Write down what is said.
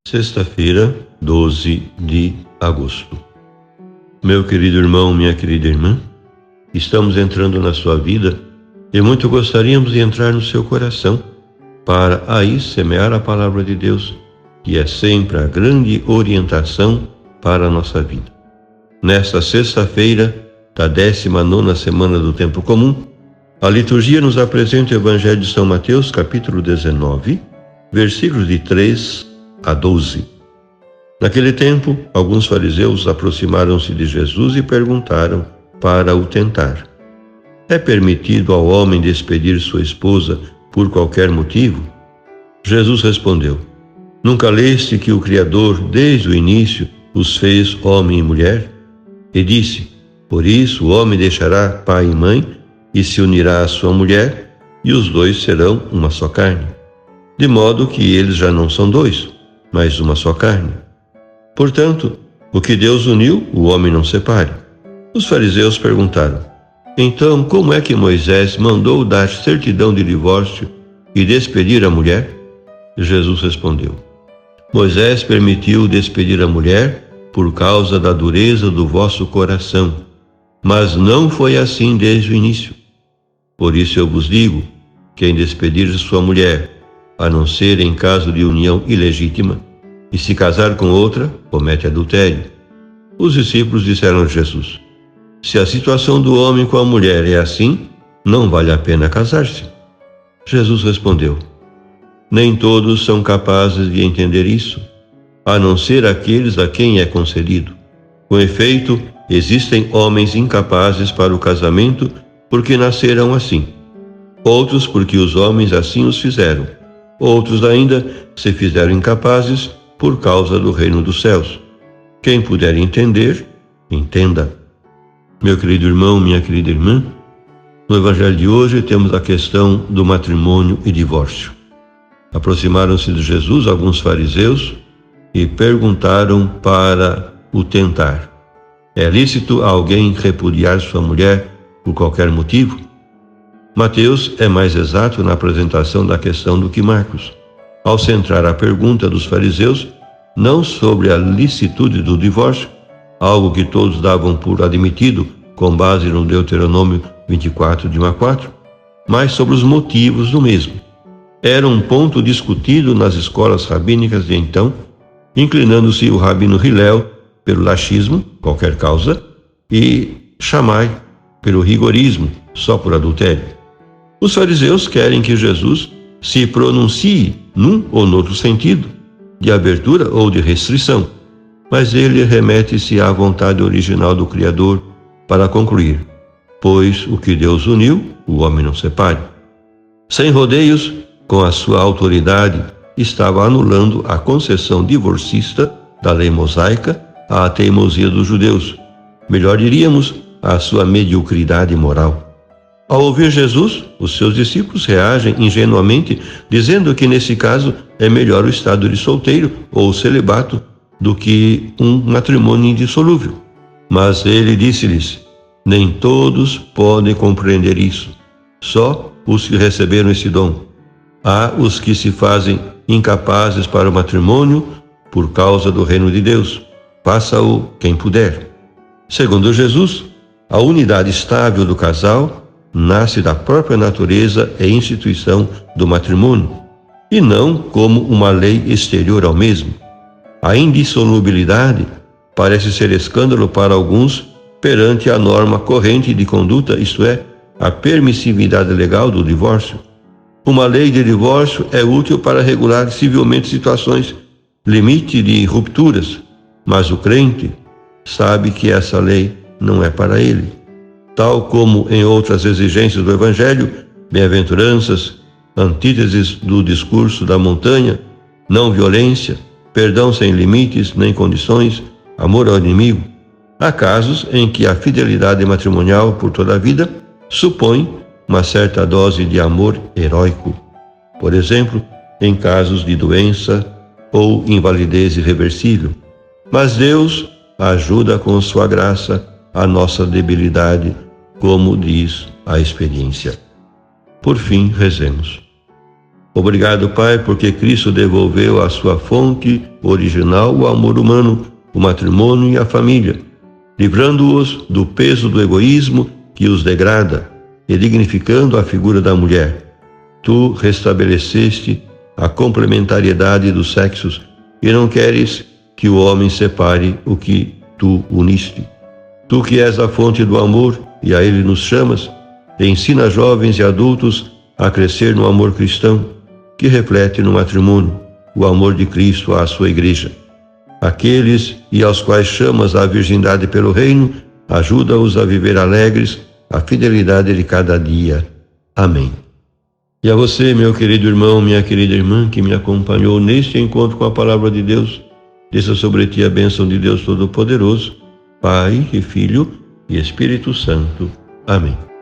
Sexta-feira, 12 de agosto. Meu querido irmão, minha querida irmã, estamos entrando na sua vida e muito gostaríamos de entrar no seu coração para aí semear a palavra de Deus, que é sempre a grande orientação para a nossa vida. Nesta sexta-feira da 19ª semana do Tempo Comum, a liturgia nos apresenta o Evangelho de São Mateus, capítulo 19, versículos de 3 a 12. Naquele tempo, alguns fariseus aproximaram-se de Jesus e perguntaram para o tentar: é permitido ao homem despedir sua esposa por qualquer motivo? Jesus respondeu: nunca leste que o Criador, desde o início, os fez homem e mulher? E disse: por isso o homem deixará pai e mãe e se unirá à sua mulher, e os dois serão uma só carne. De modo que eles já não são dois, mas uma só carne. Portanto, o que Deus uniu, o homem não separe. Os fariseus perguntaram: então, como é que Moisés mandou dar certidão de divórcio e despedir a mulher? Jesus respondeu: Moisés permitiu despedir a mulher por causa da dureza do vosso coração, mas não foi assim desde o início. Por isso eu vos digo: quem despedir sua mulher, a não ser em caso de união ilegítima, e se casar com outra, comete adultério. Os discípulos disseram a Jesus: se a situação do homem com a mulher é assim, não vale a pena casar-se. Jesus respondeu: nem todos são capazes de entender isso, a não ser aqueles a quem é concedido. Com efeito, existem homens incapazes para o casamento porque nasceram assim. Outros porque os homens assim os fizeram. Outros ainda se fizeram incapazes por causa do reino dos céus. Quem puder entender, entenda. Meu querido irmão, minha querida irmã, no Evangelho de hoje temos a questão do matrimônio e divórcio. Aproximaram-se de Jesus alguns fariseus e perguntaram para o tentar: é lícito alguém repudiar sua mulher por qualquer motivo? Mateus é mais exato na apresentação da questão do que Marcos, ao centrar a pergunta dos fariseus não sobre a licitude do divórcio, algo que todos davam por admitido com base no Deuteronômio 24, de 1 a 4, mas sobre os motivos do mesmo. Era um ponto discutido nas escolas rabínicas de então, inclinando-se o rabino Hillel pelo laxismo, qualquer causa, e Shammai pelo rigorismo, só por adultério. Os fariseus querem que Jesus se pronuncie num ou noutro sentido, de abertura ou de restrição, mas ele remete-se à vontade original do Criador para concluir: pois o que Deus uniu, o homem não separe. Sem rodeios, com a sua autoridade, estava anulando a concessão divorcista da lei mosaica à teimosia dos judeus, melhor diríamos, à sua mediocridade moral. Ao ouvir Jesus, os seus discípulos reagem ingenuamente, dizendo que nesse caso é melhor o estado de solteiro ou o celibato do que um matrimônio indissolúvel. Mas ele disse-lhes: nem todos podem compreender isso, só os que receberam esse dom. Há os que se fazem incapazes para o matrimônio por causa do reino de Deus. Faça-o quem puder. Segundo Jesus, a unidade estável do casal nasce da própria natureza e instituição do matrimônio, e não como uma lei exterior ao mesmo. A indissolubilidade parece ser escândalo para alguns perante a norma corrente de conduta, isto é, a permissividade legal do divórcio. Uma lei de divórcio é útil para regular civilmente situações, limite de rupturas, mas o crente sabe que essa lei não é para ele. Tal como em outras exigências do Evangelho, bem-aventuranças, antíteses do discurso da montanha, não violência, perdão sem limites nem condições, amor ao inimigo. Há casos em que a fidelidade matrimonial por toda a vida supõe uma certa dose de amor heróico. Por exemplo, em casos de doença ou invalidez irreversível. Mas Deus ajuda com sua graça a nossa debilidade, como diz a experiência. Por fim, rezemos. Obrigado, Pai, porque Cristo devolveu à sua fonte original o amor humano, o matrimônio e a família, livrando-os do peso do egoísmo que os degrada e dignificando a figura da mulher. Tu restabeleceste a complementariedade dos sexos e não queres que o homem separe o que tu uniste. Tu que és a fonte do amor e a ele nos chamas, ensina jovens e adultos a crescer no amor cristão, que reflete no matrimônio o amor de Cristo à sua igreja. Aqueles e aos quais chamas a virgindade pelo reino, ajuda-os a viver alegres a fidelidade de cada dia. Amém. E a você, meu querido irmão, minha querida irmã, que me acompanhou neste encontro com a palavra de Deus, desça sobre ti a bênção de Deus Todo-Poderoso, Pai e Filho e Espírito Santo. Amém.